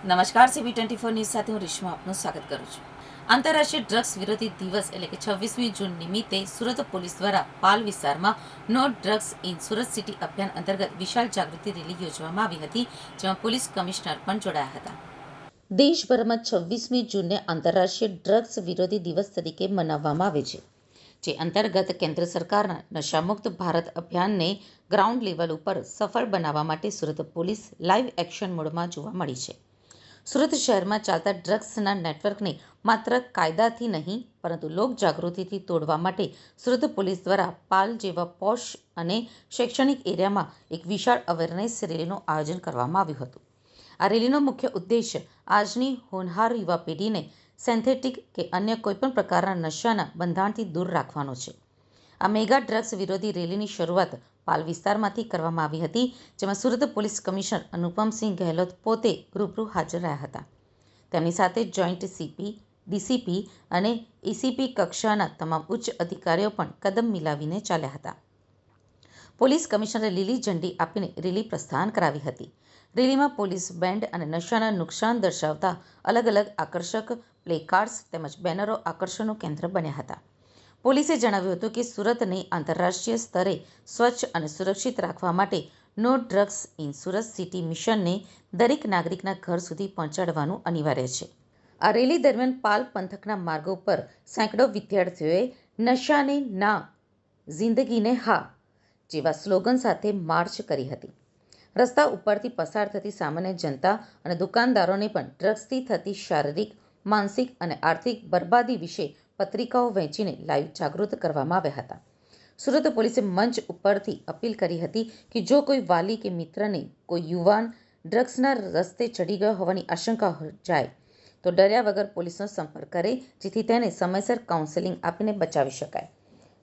નમસ્કાર CB24 news સાથે હું રેશમા આપનું સ્વાગત કરું છું। આંતરરાષ્ટ્રીય ડ્રગ્સ વિરોધી દિવસ એટલે કે 26મી જૂન નિમિત્તે સુરત પોલીસ દ્વારા પાલ વિસ્તારમાં no drugs in Surat city અભિયાન અંતર્ગત વિશાળ જાગૃતિ રેલી યોજવામાં આવી હતી, જેમાં પોલીસ કમિશનર પણ જોડાયા હતા। દેશભરમાં 26મી જૂનને આંતરરાષ્ટ્રીય ડ્રગ્સ વિરોધી દિવસ તરીકે મનાવવામાં આવે છે, જે અંતર્ગત કેન્દ્ર સરકારના નશામુક્ત ભારત અભિયાનને ગ્રાઉન્ડ લેવલ ઉપર સફળ બનાવવા માટે સુરત પોલીસ લાઈવ એક્શન મોડમાં જોવા મળી છે। સુરત શહેરમાં ચાલતા ડ્રગ્સના નેટવર્કને માત્ર કાયદાથી નહીં પરંતુ લોક જાગૃતિથી તોડવા માટે સુરત પોલીસ દ્વારા પાલ જેવા પોશ અને શૈક્ષણિક એરિયામાં એક વિશાળ અવેરનેસ રેલીનું આયોજન કરવામાં આવ્યું હતું। આ રેલીનો મુખ્ય ઉદ્દેશ્ય આજની હોનહાર યુવા પેઢીને સિન્થેટિક કે અન્ય કોઈપણ પ્રકારના નશાના બંધાણથી દૂર રાખવાનો છે। આ મેગા ડ્રગ્સ વિરોધી રેલીની શરૂઆત પાલ વિસ્તારમાંથી કરવામાં આવી હતી, જેમાં સુરત પોલીસ કમિશનર અનુપમસિંહ ગહેલોત પોતે રૂબરૂ હાજર રહ્યા હતા। તેમની સાથે જોઈન્ટ સીપી, ડીસીપી અને એસીપી કક્ષાના તમામ ઉચ્ચ અધિકારીઓ પણ કદમ મિલાવીને ચાલ્યા હતા। પોલીસ કમિશનરે લીલી ઝંડી આપીને રેલી પ્રસ્થાન કરાવી હતી। રેલીમાં પોલીસ બેન્ડ અને નશાના નુકસાન દર્શાવતા અલગ અલગ આકર્ષક પ્લેકાર્ડ્સ તેમજ બેનરો આકર્ષણનું કેન્દ્ર બન્યા હતા। પોલીસે જણાવ્યું હતું કે સુરતને આંતરરાષ્ટ્રીય સ્તરે સ્વચ્છ અને સુરક્ષિત રાખવા માટે no drugs in Surat city મિશનને દરેક નાગરિકના ઘર સુધી પહોંચાડવાનું અનિવાર્ય છે। આ રેલી દરમિયાન પાલ પંથકના માર્ગો પર સેંકડો વિદ્યાર્થીઓએ નશાને ના, જિંદગીને હા જેવા સ્લોગન સાથે માર્ચ કરી હતી। રસ્તા ઉપરથી પસાર થતી સામાન્ય જનતા અને દુકાનદારોને પણ ડ્રગ્સથી થતી શારીરિક, માનસિક અને આર્થિક બરબાદી વિશે પત્રિકાઓ વહેંચીને લાઈવ જાગૃત કરવામાં આવ્યા હતા। સુરત પોલીસે મંચ ઉપરથી અપીલ કરી હતી કે જો કોઈ વાલી કે મિત્રને કોઈ યુવાન ડ્રગ્સના રસ્તે ચડી ગયો હોવાની આશંકા જાય તો ડર્યા વગર પોલીસનો સંપર્ક કરે, જેથી તેને સમયસર કાઉન્સેલિંગ આપીને બચાવી શકાય।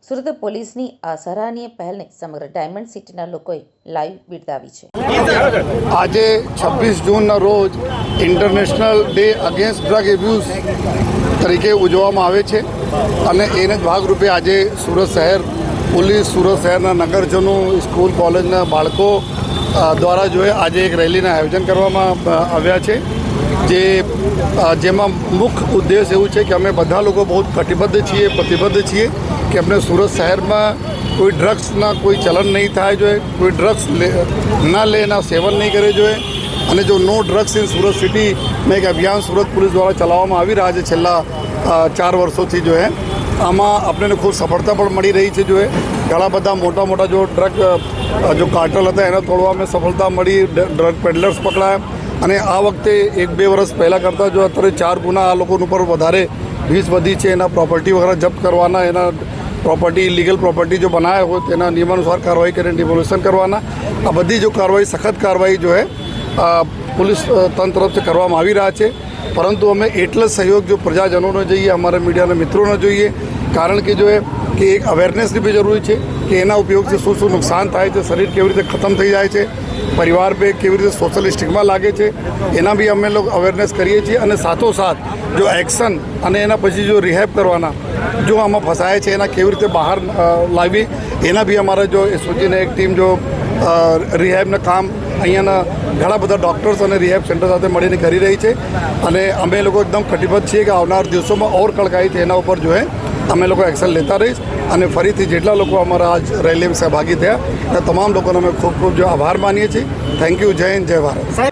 સુરત પોલીસની આ સરાહનીય પહેલને સમગ્ર ડાયમંડ સિટીના લોકોએ લાઈવ બિરદાવી છે। આજે 26 જૂનના રોજ international day against drug abuse તરીકે ઉજવવામાં આવે છે અને એને જ ભાગરૂપે આજે સુરત શહેર પોલીસ, સુરત શહેરના નગરજનો, સ્કૂલ કોલેજના બાળકો દ્વારા આજે એક રેલીના આયોજન કરવામાં આવ્યા છે, જેમાં મુખ્ય ઉદ્દેશ એવું છે કે અમે બધા લોકો બહુ કટિબદ્ધ છીએ, પ્રતિબદ્ધ છીએ કે અમને સુરત શહેરમાં કોઈ ડ્રગ્સના કોઈ ચલણ નહીં થાય જોઈએ, કોઈ ડ્રગ્સ ના લે, ના સેવન નહીં કરે જોઈએ। અને જો નો ડ્રગ્સ ઇન સુરત સિટીમાં એક અભિયાન સુરત પોલીસ દ્વારા ચલાવવામાં આવી રહ્યા છે છેલ્લા 4 વર્ષોથી આમાં આપણને ખૂબ સફળતા પણ મળી રહી છે। ઘણા બધા મોટા મોટા જો ડ્રગ જો કાર્ટલ હતા એને તોડવામાં સફળતા મળી, ડ્રગ પેડલર્સ પકડાયા અને આ વખતે 1-2 વર્ષ પહેલાં કરતાં જો અત્યારે 4 ગુના આ લોકો ઉપર વધારે રીસ વધી છે। એના પ્રોપર્ટી વગેરે જપ્ત કરવાના, એના પ્રોપર્ટી ઇલીગલ પ્રોપર્ટી જો બનાવ્યા હોય તેના નિયમાનુસાર કાર્યવાહી કરીને ડિમોલિશન કરવાના, આ બધી જો કાર્યવાહી, સખત કાર્યવાહી પોલીસ તંત્ર તરફથી કરવામાં આવી રહ્યા છે। પરંતુ અમે એટલો જ સહયોગ જો પ્રજાજનોનો જોઈએ, અમારા મીડિયાના મિત્રોનો જોઈએ, કારણ કે કે એક અવેરનેસની બી જરૂરી છે કે એના ઉપયોગથી શું શું નુકસાન થાય છે, શરીર કેવી રીતે ખતમ થઈ જાય છે, પરિવાર પર કેવી રીતે સોશિયલ સ્ટિગ્મા લાગે છે, એના બી અમે લોકો અવેરનેસ કરીએ છીએ। અને સાથોસાથ જો એક્શન અને એના પછી જો રિહેબ કરવાના, જો આમાં ફસાય છે એના કેવી રીતે બહાર લાવી, એના બી અમારા જો એસઓજીને એક ટીમ જો રિહેબના કામ અહીંયાના ઘણા બધા ડૉક્ટર્સ અને રિહેબ સેન્ટર સાથે મળીને કરી રહી છે અને અમે લોકો એકદમ કટિબદ્ધ છીએ કે આવનાર દિવસોમાં ઓર કડકાઈથી એના ઉપર અમે લોકો એક્શન લેતા રહીશ। અને ફરીથી જેટલા લોકો અમારા આજ રેલીમાં સહભાગી થયા તે તમામ લોકોનો અમે ખૂબ ખૂબ આભાર માનીએ છીએ। Thank you. જય હિન્દ, જય ભારત।